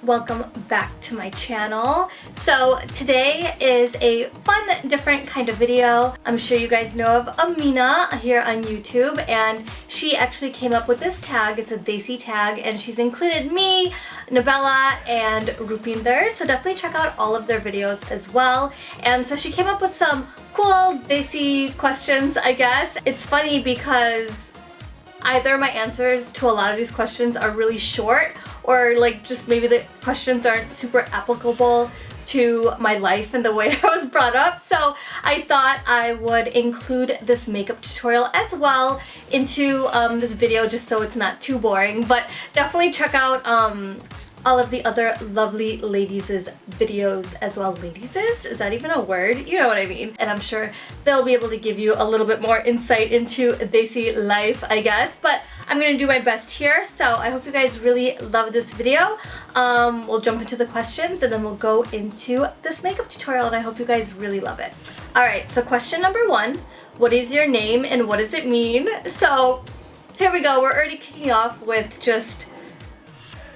welcome back to my channel. So today is a fun, different kind of video. I'm sure you guys know of Amina here on YouTube, and she actually came up with this tag. It's a Desi tag, and she's included me, Nabella, and Rupinder, so definitely check out all of their videos as well. And so she came up with some cool Desi questions, I guess. It's funny because either my answers to a lot of these questions are really short, or like just maybe the questions aren't super applicable to my life and the way I was brought up. So I thought I would include this makeup tutorial as well into this video just so it's not too boring. But definitely check out all of the other lovely ladies' videos as well. Ladies'? Is that even a word? You know what I mean. And I'm sure they'll be able to give you a little bit more insight into Desi life, I guess. But I'm gonna do my best here, so I hope you guys really love this video. We'll jump into the questions and then we'll go into this makeup tutorial, and I hope you guys really love it. Alright, so question number 1. What is your name and what does it mean? So here we go. We're already kicking off with just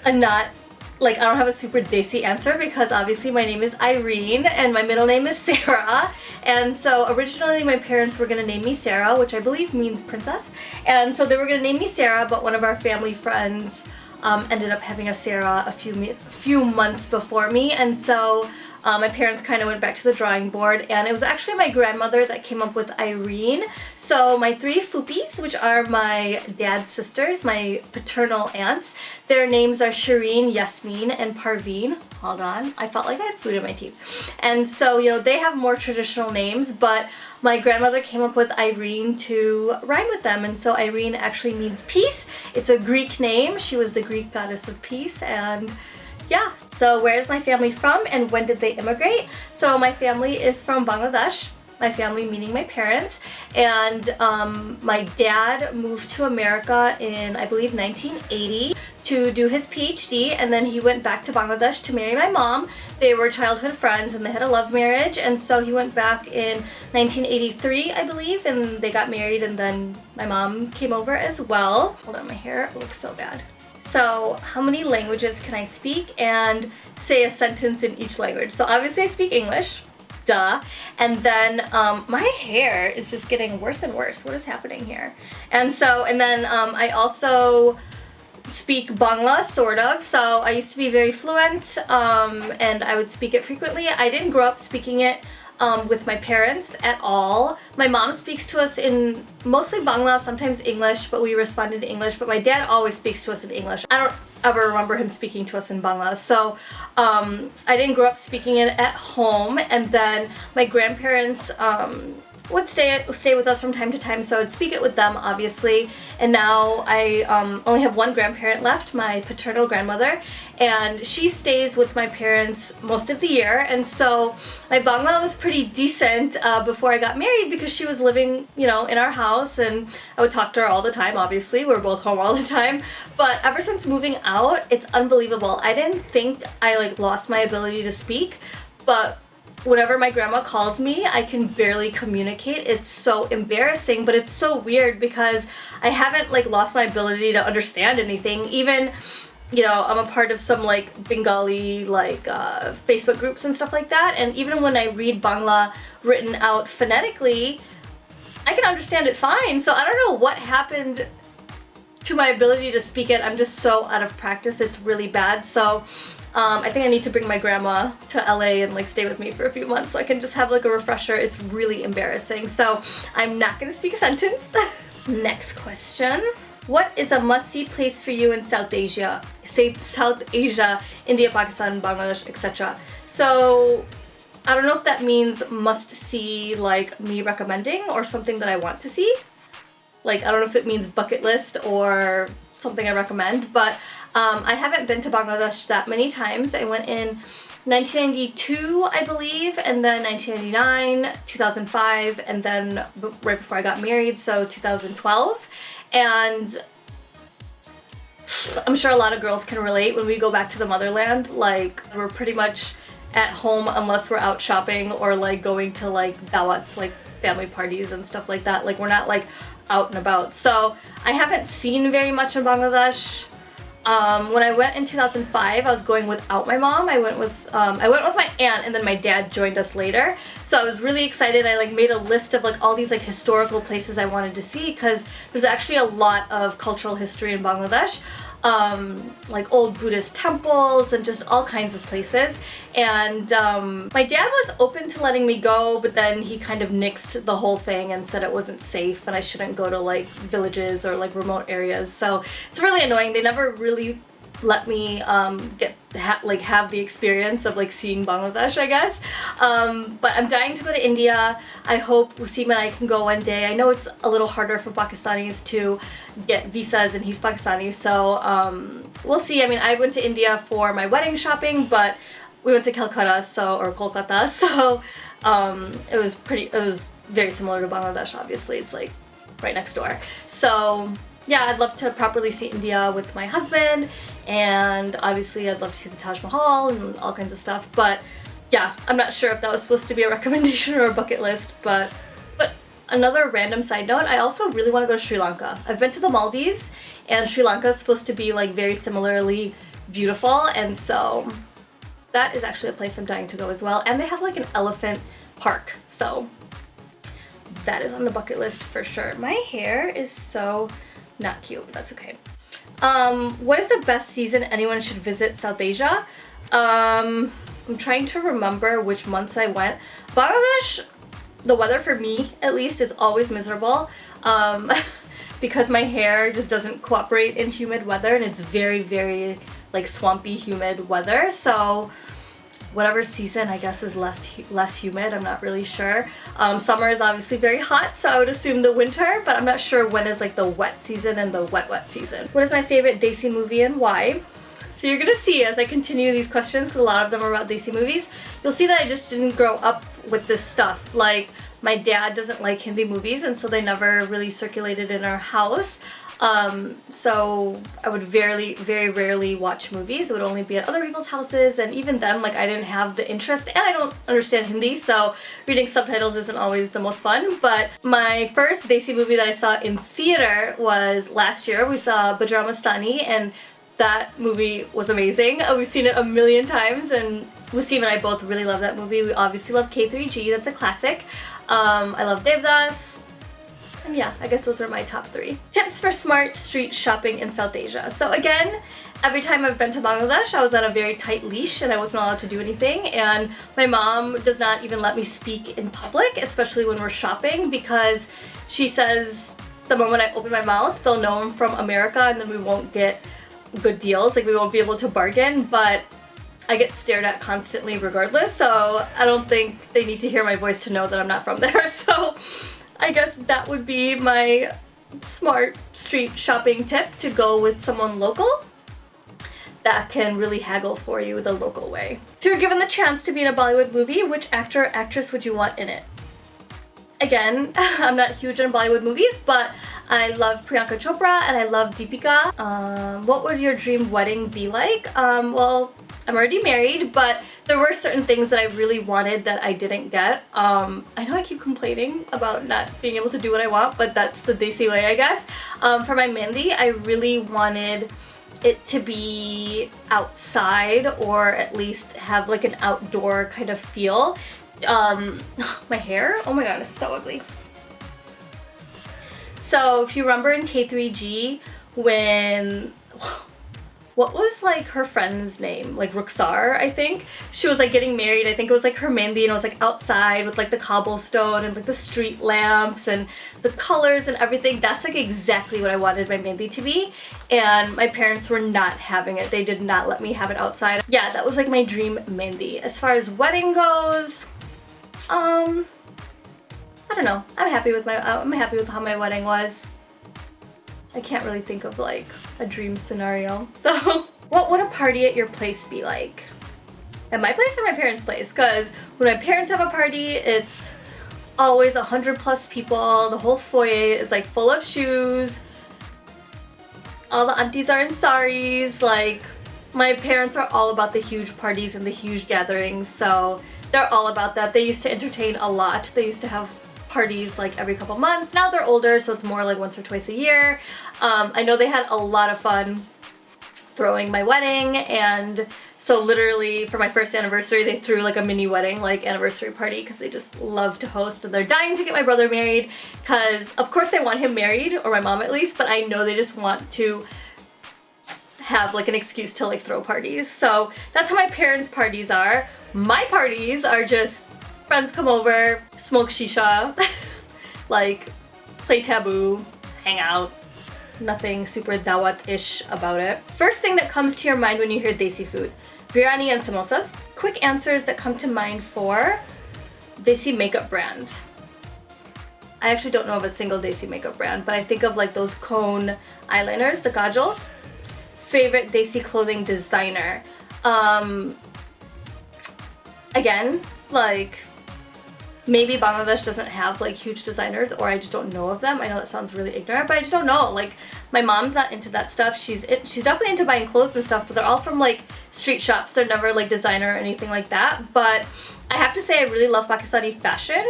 a I don't have a super Desi answer because obviously my name is Irene and my middle name is Sarah. And so originally my parents were gonna name me Sarah, which I believe means princess. And so they were gonna name me Sarah, but one of our family friends ended up having a Sarah a few months before me. And so my parents kind of went back to the drawing board, and it was actually my grandmother that came up with Irene. So my 3 Fupis, which are my dad's sisters, my paternal aunts, their names are Shireen, Yasmin, and Parveen. Hold on, I felt like I had food in my teeth. And so, you know, they have more traditional names, but my grandmother came up with Irene to rhyme with them, and so Irene actually means peace. It's a Greek name. She was the Greek goddess of peace, and yeah. So where is my family from and when did they immigrate? So my family is from Bangladesh. My family meaning my parents. And my dad moved to America in, I believe, 1980 to do his PhD, and then he went back to Bangladesh to marry my mom. They were childhood friends and they had a love marriage, and so he went back in 1983, I believe, and they got married, and then my mom came over as well. Hold on, my hair looks so bad. So how many languages can I speak and say a sentence in each language? So obviously I speak English, duh. And then my hair is just getting worse and worse. What is happening here? And then I also speak Bangla, sort of. So I used to be very fluent and I would speak it frequently. I didn't grow up speaking it with my parents at all. My mom speaks to us in mostly Bangla, sometimes English, but we respond in English, but my dad always speaks to us in English. I don't ever remember him speaking to us in Bangla. So I didn't grow up speaking it at home, and then my grandparents would stay with us from time to time, so I'd speak it with them, obviously. And now I only have one grandparent left, my paternal grandmother, and she stays with my parents most of the year. And so my Bangla was pretty decent before I got married because she was living, you know, in our house, and I would talk to her all the time, obviously. We were both home all the time. But ever since moving out, it's unbelievable. I didn't think I lost my ability to speak, but whenever my grandma calls me, I can barely communicate. It's so embarrassing, but it's so weird because I haven't lost my ability to understand anything. Even, you know, I'm a part of some Bengali Facebook groups and stuff like that, and even when I read Bangla written out phonetically, I can understand it fine. So I don't know what happened to my ability to speak it. I'm just so out of practice. It's really bad. So I think I need to bring my grandma to LA and stay with me for a few months so I can just have a refresher. It's really embarrassing. So I'm not gonna speak a sentence. Next question. What is a must-see place for you in South Asia? Say South Asia, India, Pakistan, Bangladesh, etc. So I don't know if that means must-see me recommending or something that I want to see. I don't know if it means bucket list or something I recommend, but I haven't been to Bangladesh that many times. I went in 1992, I believe, and then 1999, 2005, and then right before I got married, so 2012. And I'm sure a lot of girls can relate. When we go back to the motherland, we're pretty much at home unless we're out shopping or going to dawats, family parties and stuff like that. We're not out and about. So I haven't seen very much in Bangladesh. When I went in 2005, I was going without my mom. I went with my aunt, and then my dad joined us later. So I was really excited. I like made a list of like all these like historical places I wanted to see, because there's actually a lot of cultural history in Bangladesh. Like old Buddhist temples and just all kinds of places. And my dad was open to letting me go, but then he kind of nixed the whole thing and said it wasn't safe and I shouldn't go to like villages or like remote areas. So it's really annoying. They never really let me have the experience of like seeing Bangladesh, I guess. But I'm dying to go to India. I hope Wasim and I can go one day. I know it's a little harder for Pakistanis to get visas, and he's Pakistani, so we'll see. I mean, I went to India for my wedding shopping, but we went to Kolkata, or Kolkata, so it was very similar to Bangladesh. Obviously, it's like right next door. So yeah, I'd love to properly see India with my husband, and obviously I'd love to see the Taj Mahal and all kinds of stuff. But yeah, I'm not sure if that was supposed to be a recommendation or a bucket list, but another random side note, I also really want to go to Sri Lanka. I've been to the Maldives, and Sri Lanka is supposed to be like very similarly beautiful, and so that is actually a place I'm dying to go as well. And they have like an elephant park, so that is on the bucket list for sure. My hair is so not cute, but that's okay. What is the best season anyone should visit South Asia? I'm trying to remember which months I went. Bangladesh, the weather for me at least is always miserable, because my hair just doesn't cooperate in humid weather, and it's very, very like swampy humid weather. So whatever season I guess is less humid, I'm not really sure. Summer is obviously very hot, so I would assume the winter, but I'm not sure when is like the wet season and the wet season. What is my favorite Desi movie and why? So you're gonna see as I continue these questions, because a lot of them are about Desi movies, you'll see that I just didn't grow up with this stuff. Like, my dad doesn't like Hindi movies, and so they never really circulated in our house. So I would very rarely watch movies. It would only be at other people's houses, and even then, like, I didn't have the interest, and I don't understand Hindi, so reading subtitles isn't always the most fun. But my first Desi movie that I saw in theater was last year. We saw Bajra Mastani, and that movie was amazing. We've seen it a million times, and Wasim and I both really love that movie. We obviously love K3G, that's a classic. I love Devdas. And yeah, I guess those are my top 3. Tips for smart street shopping in South Asia. So again, every time I've been to Bangladesh, I was on a very tight leash and I wasn't allowed to do anything. And my mom does not even let me speak in public, especially when we're shopping, because she says the moment I open my mouth, they'll know I'm from America, and then we won't get good deals. Like, we won't be able to bargain, but I get stared at constantly regardless, so I don't think they need to hear my voice to know that I'm not from there. So I guess that would be my smart street shopping tip, to go with someone local that can really haggle for you the local way. If you were given the chance to be in a Bollywood movie, which actor or actress would you want in it? Again, I'm not huge on Bollywood movies, but I love Priyanka Chopra and I love Deepika. What would your dream wedding be like? Well, I'm already married, but there were certain things that I really wanted that I didn't get. I know I keep complaining about not being able to do what I want, but that's the Desi way, I guess. For my mehndi, I really wanted it to be outside, or at least have like an outdoor kind of feel. My hair, oh my god, it's so ugly. So if you remember in K3G, when, what was like her friend's name? Like Ruxar, I think. She was like getting married. I think it was like her mehndi, and it was like outside with like the cobblestone and like the street lamps and the colors and everything. That's like exactly what I wanted my mehndi to be. And my parents were not having it. They did not let me have it outside. Yeah, that was like my dream mehndi. As far as wedding goes, I don't know. I'm happy with how my wedding was. I can't really think of like a dream scenario. So, what would a party at your place be like? At my place or my parents' place? Because when my parents have a party, it's always 100+ people. The whole foyer is like full of shoes. All the aunties are in saris. Like, my parents are all about the huge parties and the huge gatherings, so they're all about that. They used to entertain a lot. They used to have parties like every couple months. Now they're older, so it's more like once or twice a year. I know they had a lot of fun throwing my wedding, and so literally for my first anniversary they threw like a mini wedding, like anniversary party, because they just love to host and they're dying to get my brother married, because of course they want him married, or my mom at least, but I know they just want to have like an excuse to like throw parties. So that's how my parents' parties are. My parties are just friends come over, smoke shisha, like play taboo, hang out. Nothing super dawat-ish about it. First thing that comes to your mind when you hear Desi food: biryani and samosas. Quick answers that come to mind for Desi makeup brand. I actually don't know of a single Desi makeup brand, but I think of like those cone eyeliners, the kajals. Favorite Desi clothing designer. Again, like, maybe Bangladesh doesn't have like huge designers, or I just don't know of them. I know that sounds really ignorant, but I just don't know. Like, my mom's not into that stuff. She's definitely into buying clothes and stuff, but they're all from like street shops. They're never like designer or anything like that. But I have to say I really love Pakistani fashion,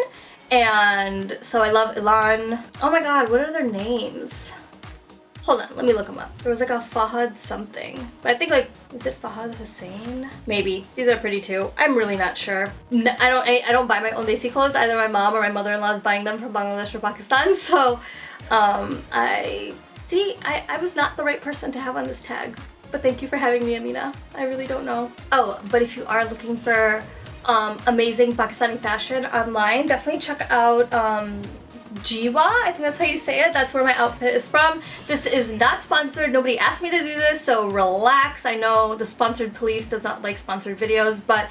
and so I love Ilan. Oh my god, what are their names? Hold on, let me look them up. There was like a Fahad something. But I think like, is it Fahad Hussein? Maybe. These are pretty too. I'm really not sure. I don't buy my own Desi clothes. Either my mom or my mother-in-law is buying them from Bangladesh or Pakistan. So I was not the right person to have on this tag. But thank you for having me, Amina. I really don't know. Oh, but if you are looking for amazing Pakistani fashion online, definitely check out Jiwa, I think that's how you say it. That's where my outfit is from. This is not sponsored. Nobody asked me to do this, so relax. I know the sponsored police does not like sponsored videos, but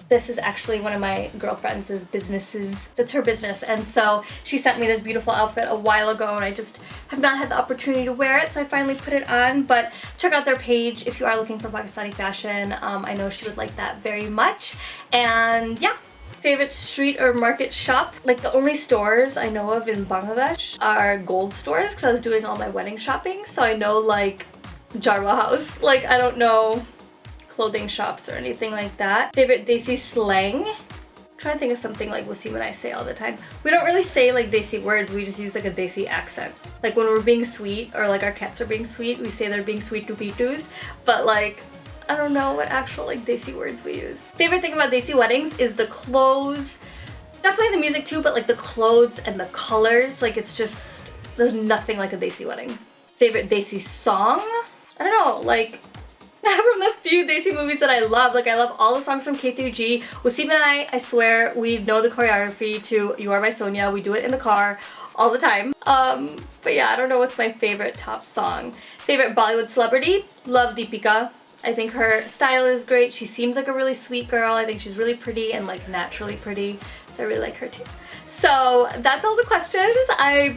this is actually one of my girlfriend's businesses. It's her business, and so she sent me this beautiful outfit a while ago, and I just have not had the opportunity to wear it, so I finally put it on. But check out their page if you are looking for Pakistani fashion. I know she would like that very much. And yeah. Favorite street or market shop? Like, the only stores I know of in Bangladesh are gold stores, because I was doing all my wedding shopping, so I know like Jarwa House. Like, I don't know clothing shops or anything like that. Favorite Desi slang? I'm trying to think of something like Wasim and I say all the time. We don't really say like Desi words, we just use like a Desi accent. Like when we're being sweet, or like our cats are being sweet, we say they're being sweet to pitus, but like I don't know what actual like Desi words we use. Favorite thing about Desi weddings is the clothes. Definitely the music too, but like the clothes and the colors, like it's just, there's nothing like a Desi wedding. Favorite Desi song? I don't know, like from the few Desi movies that I love, like I love all the songs from K through G. Wasim and I swear, we know the choreography to You Are My Sonia. We do it in the car all the time. But yeah, I don't know what's my favorite top song. Favorite Bollywood celebrity? Love Deepika. I think her style is great. She seems like a really sweet girl. I think she's really pretty and like naturally pretty. So I really like her too. So that's all the questions. I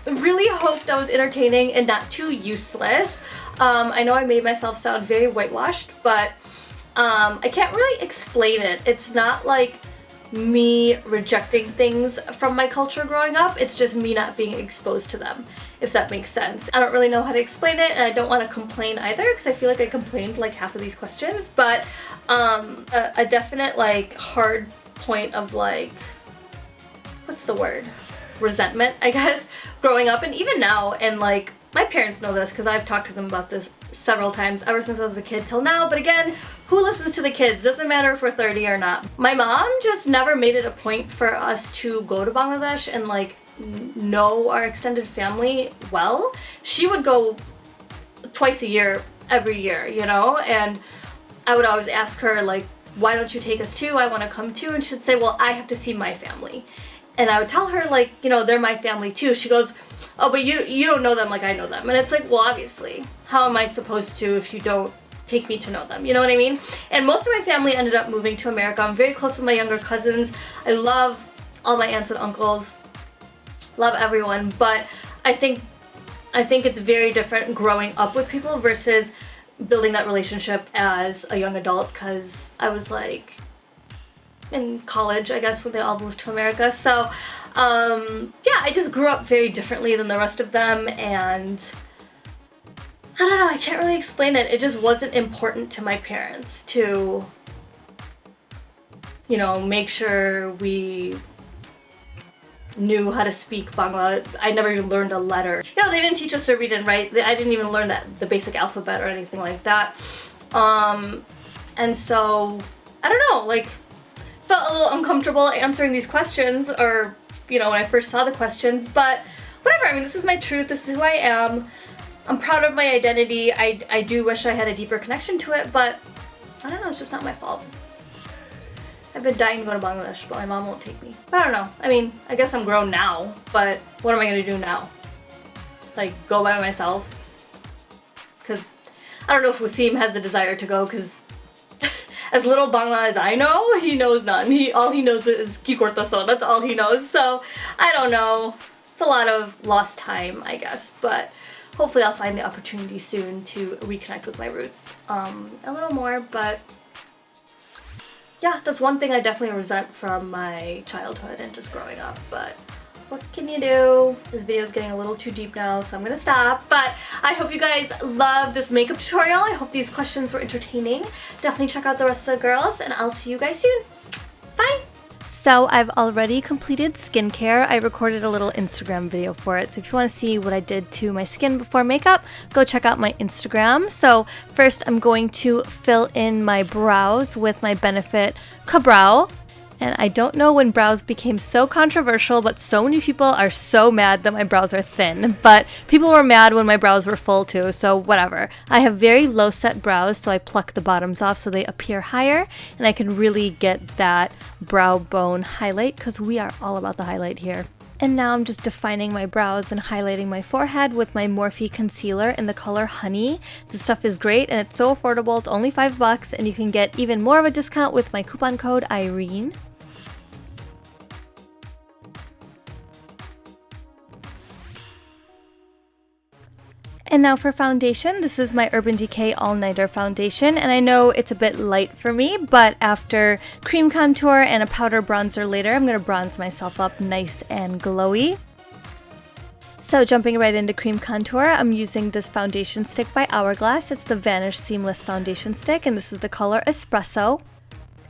really hope that was entertaining and not too useless. I know I made myself sound very whitewashed, but I can't really explain it. It's not like me rejecting things from my culture growing up. It's just me not being exposed to them, if that makes sense. I don't really know how to explain it, and I don't want to complain either, because I feel like I complained like half of these questions, but a definite like hard point of like, what's the word? Resentment, I guess, growing up, and even now, and like my parents know this because I've talked to them about this several times ever since I was a kid till now, but again, who listens to the kids? Doesn't matter if we're 30 or not. My mom just never made it a point for us to go to Bangladesh and like know our extended family well. She would go twice a year, every year, you know, and I would always ask her like, why don't you take us too? I want to come too. And she'd say, well, I have to see my family. And I would tell her like, you know, they're my family too. She goes, oh, but you don't know them like I know them. And it's like, well, obviously, how am I supposed to if you don't take me to know them? You know what I mean? And most of my family ended up moving to America. I'm very close with my younger cousins. I love all my aunts and uncles. Love everyone. But I think it's very different growing up with people versus building that relationship as a young adult, because I was like in college, I guess, when they all moved to America. So yeah, I just grew up very differently than the rest of them, and I don't know, I can't really explain it. It just wasn't important to my parents to, you know, make sure we knew how to speak Bangla. I never even learned a letter. You know, they didn't teach us to read and write. I didn't even learn the basic alphabet or anything like that. And so, I don't know, like, felt a little uncomfortable answering these questions, or, you know, when I first saw the questions, but whatever. I mean, this is my truth. This is who I am. I'm proud of my identity. I do wish I had a deeper connection to it, but I don't know, it's just not my fault. I've been dying to go to Bangladesh, but my mom won't take me. But I don't know. I mean, I guess I'm grown now, but what am I gonna do now? Like, go by myself? Because I don't know if Wasim has the desire to go, because as little Bangla as I know, he knows none. All he knows is ki korta so. That's all he knows. So I don't know. It's a lot of lost time, I guess. But hopefully I'll find the opportunity soon to reconnect with my roots a little more. But yeah, that's one thing I definitely resent from my childhood and just growing up. But what can you do? This video is getting a little too deep now, so I'm gonna stop. But I hope you guys love this makeup tutorial. I hope these questions were entertaining. Definitely check out the rest of the girls, and I'll see you guys soon. Bye! So I've already completed skincare. I recorded a little Instagram video for it. So if you want to see what I did to my skin before makeup, go check out my Instagram. So first I'm going to fill in my brows with my Benefit Ka-Brow. And I don't know when brows became so controversial, but so many people are so mad that my brows are thin. But people were mad when my brows were full too, so whatever. I have very low set brows, so I pluck the bottoms off so they appear higher, and I can really get that brow bone highlight, because we are all about the highlight here. And now I'm just defining my brows and highlighting my forehead with my Morphe concealer in the color Honey. This stuff is great and it's so affordable. It's only $5 and you can get even more of a discount with my coupon code Irene. And now for foundation, this is my Urban Decay All Nighter foundation, and I know it's a bit light for me, but after cream contour and a powder bronzer later, I'm going to bronze myself up nice and glowy. So jumping right into cream contour, I'm using this foundation stick by Hourglass. It's the Vanish Seamless Foundation Stick, and this is the color Espresso.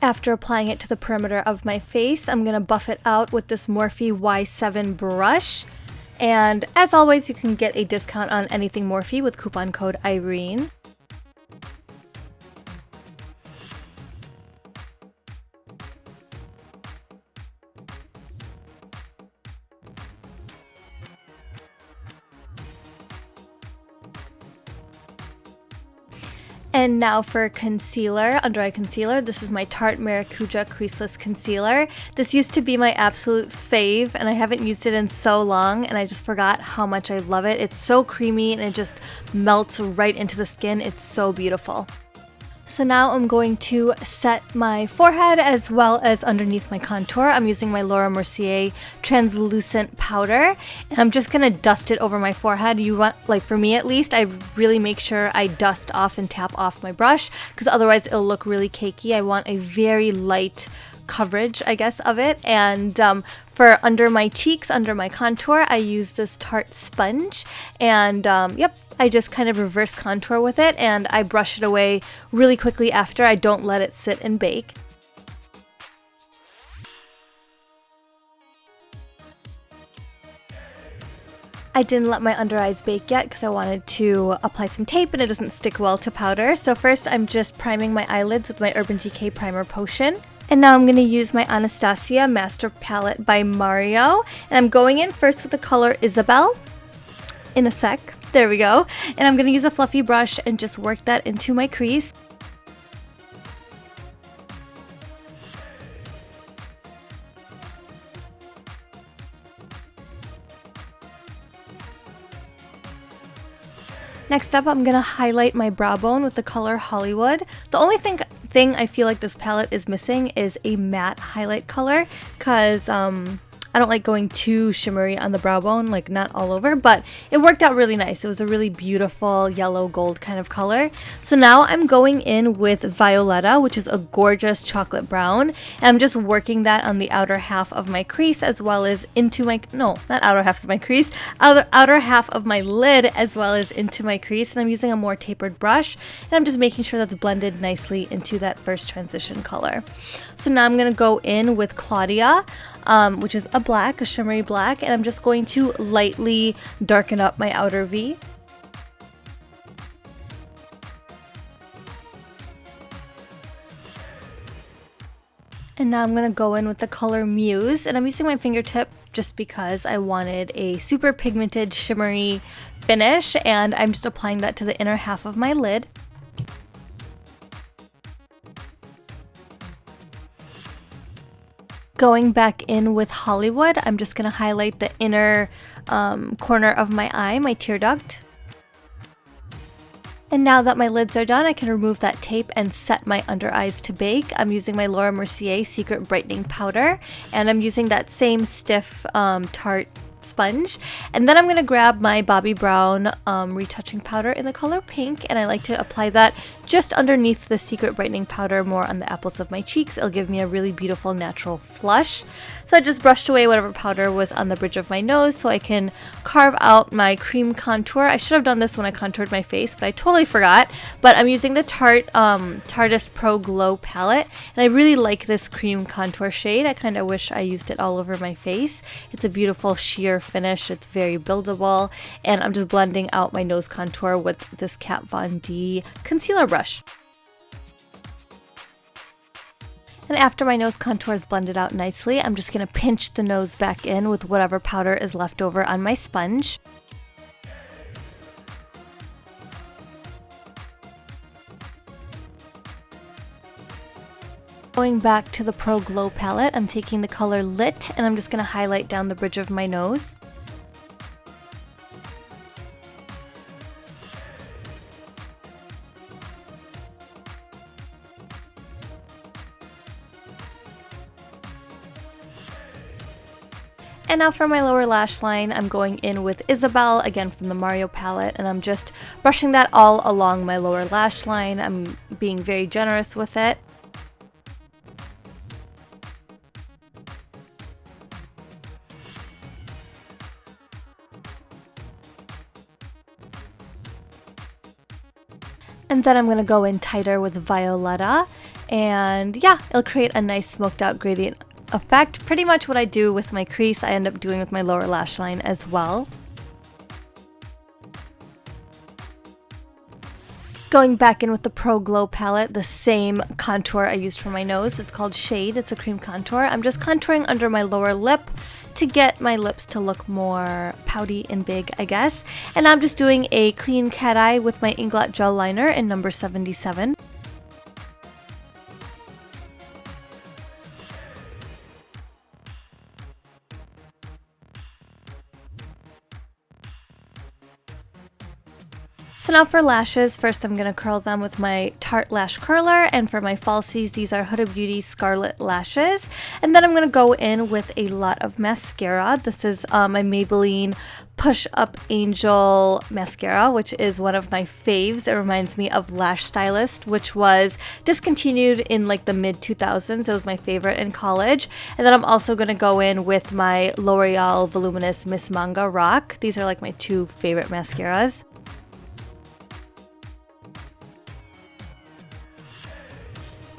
After applying it to the perimeter of my face, I'm going to buff it out with this Morphe Y7 brush. And as always, you can get a discount on anything Morphe with coupon code Irene. And now for concealer, under eye concealer, this is my Tarte Maracuja Creaseless Concealer. This used to be my absolute fave, and I haven't used it in so long, and I just forgot how much I love it. It's so creamy, and it just melts right into the skin. It's so beautiful. So now I'm going to set my forehead as well as underneath my contour. I'm using my Laura Mercier translucent powder, and I'm just gonna dust it over my forehead. You want, like for me at least, I really make sure I dust off and tap off my brush, because otherwise it'll look really cakey. I want a very light coverage, I guess, of it. And for under my cheeks, under my contour, I use this Tarte sponge, and yep, I just kind of reverse contour with it, and I brush it away really quickly after. I don't let it sit and bake. I didn't let my under eyes bake yet because I wanted to apply some tape and it doesn't stick well to powder. So first I'm just priming my eyelids with my Urban Decay Primer Potion. And now I'm going to use my Anastasia Master Palette by Mario. And I'm going in first with the color Isabel. In a sec. There we go. And I'm going to use a fluffy brush and just work that into my crease. Next up, I'm going to highlight my brow bone with the color Hollywood. The only thing I feel like this palette is missing is a matte highlight color, because I don't like going too shimmery on the brow bone, like not all over, but it worked out really nice. It was a really beautiful yellow gold kind of color. So now I'm going in with Violetta, which is a gorgeous chocolate brown, and I'm just working that on the outer half of my crease as well as into my, no, not outer half of my crease, outer half of my lid as well as into my crease. And I'm using a more tapered brush, and I'm just making sure that's blended nicely into that first transition color. So now I'm going to go in with Claudia, which is a black, a shimmery black, and I'm just going to lightly darken up my outer V. And now I'm going to go in with the color Muse, and I'm using my fingertip just because I wanted a super pigmented shimmery finish, and I'm just applying that to the inner half of my lid. Going back in with Hollywood, I'm just going to highlight the inner corner of my eye, my tear duct. And now that my lids are done, I can remove that tape and set my under eyes to bake. I'm using my Laura Mercier Secret Brightening Powder, and I'm using that same stiff Tarte sponge. And then I'm going to grab my Bobbi Brown retouching powder in the color pink, and I like to apply that just underneath the Secret Brightening Powder, more on the apples of my cheeks. It'll give me a really beautiful natural flush. So I just brushed away whatever powder was on the bridge of my nose so I can carve out my cream contour. I should have done this when I contoured my face, but I totally forgot. But I'm using the Tarteist Pro Glow palette, and I really like this cream contour shade. I kind of wish I used it all over my face. It's a beautiful sheer finish. It's very buildable, and I'm just blending out my nose contour with this Kat Von D concealer brush. And after my nose contour is blended out nicely, I'm just going to pinch the nose back in with whatever powder is left over on my sponge. Going back to the Pro Glow palette, I'm taking the color Lit, and I'm just going to highlight down the bridge of my nose. And now for my lower lash line, I'm going in with Isabel, again from the Mario palette, and I'm just brushing that all along my lower lash line. I'm being very generous with it. And then I'm going to go in tighter with Violetta, and yeah, it'll create a nice smoked out gradient effect. Pretty much what I do with my crease, I end up doing with my lower lash line as well. Going back in with the Pro Glow palette, the same contour I used for my nose. It's called Shade. It's a cream contour. I'm just contouring under my lower lip to get my lips to look more pouty and big, I guess. And I'm just doing a clean cat eye with my Inglot gel liner in number 77. So now for lashes, first I'm going to curl them with my Tarte Lash Curler, and for my falsies, these are Huda Beauty Scarlet Lashes. And then I'm going to go in with a lot of mascara. This is my Maybelline Push Up Angel mascara, which is one of my faves. It reminds me of Lash Stylist, which was discontinued in like the mid-2000s. It was my favorite in college. And then I'm also going to go in with my L'Oreal Voluminous Miss Manga Rock. These are like my two favorite mascaras.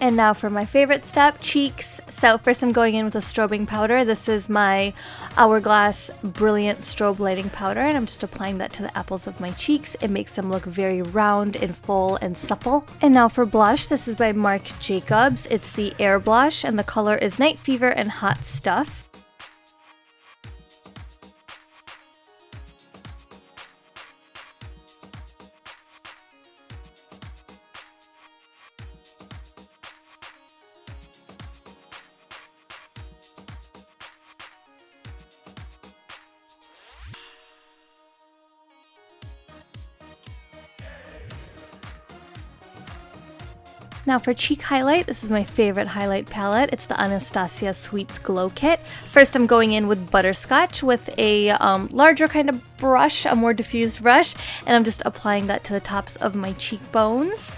And now for my favorite step, cheeks. So first I'm going in with a strobing powder. This is my Hourglass Brilliant Strobe Lighting Powder, and I'm just applying that to the apples of my cheeks. It makes them look very round and full and supple. And now for blush, this is by Marc Jacobs. It's the Air Blush, and the color is Night Fever and Hot Stuff. Now for cheek highlight, this is my favorite highlight palette. It's the Anastasia Sweets Glow Kit. First I'm going in with Butterscotch with a larger kind of brush, a more diffused brush, and I'm just applying that to the tops of my cheekbones.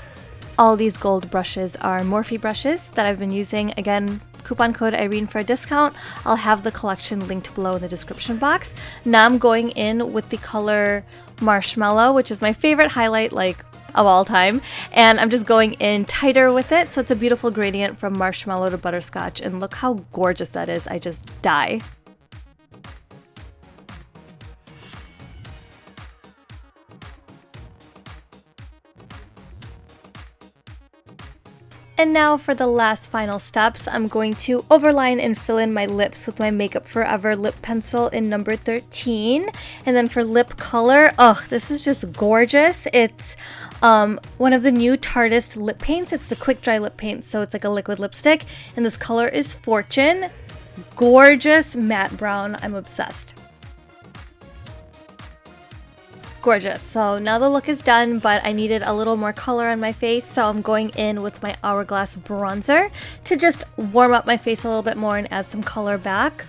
All these gold brushes are Morphe brushes that I've been using. Again, coupon code Irene for a discount. I'll have the collection linked below in the description box. Now I'm going in with the color Marshmallow, which is my favorite highlight of all time, and I'm just going in tighter with it, so it's a beautiful gradient from Marshmallow to Butterscotch, and look how gorgeous that is. I just die. And now for the last final steps, I'm going to overline and fill in my lips with my Makeup Forever lip pencil in number 13. And then for lip color, this is just gorgeous. It's one of the new Tarteist lip paints. It's the quick dry lip paint, so it's like a liquid lipstick. And this color is Fortune. Gorgeous matte brown. I'm obsessed. Gorgeous. So now the look is done, but I needed a little more color on my face, so I'm going in with my Hourglass bronzer to just warm up my face a little bit more and add some color back.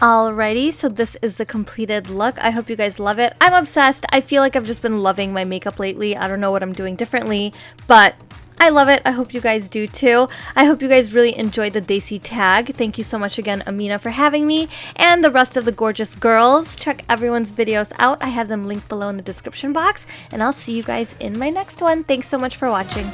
Alrighty, so this is the completed look. I hope you guys love it. I'm obsessed. I feel like I've just been loving my makeup lately. I don't know what I'm doing differently, but I love it. I hope you guys do too. I hope you guys really enjoyed the Desi tag. Thank you so much again, Amina, for having me, and the rest of the gorgeous girls. Check everyone's videos out. I have them linked below in the description box, and I'll see you guys in my next one. Thanks so much for watching.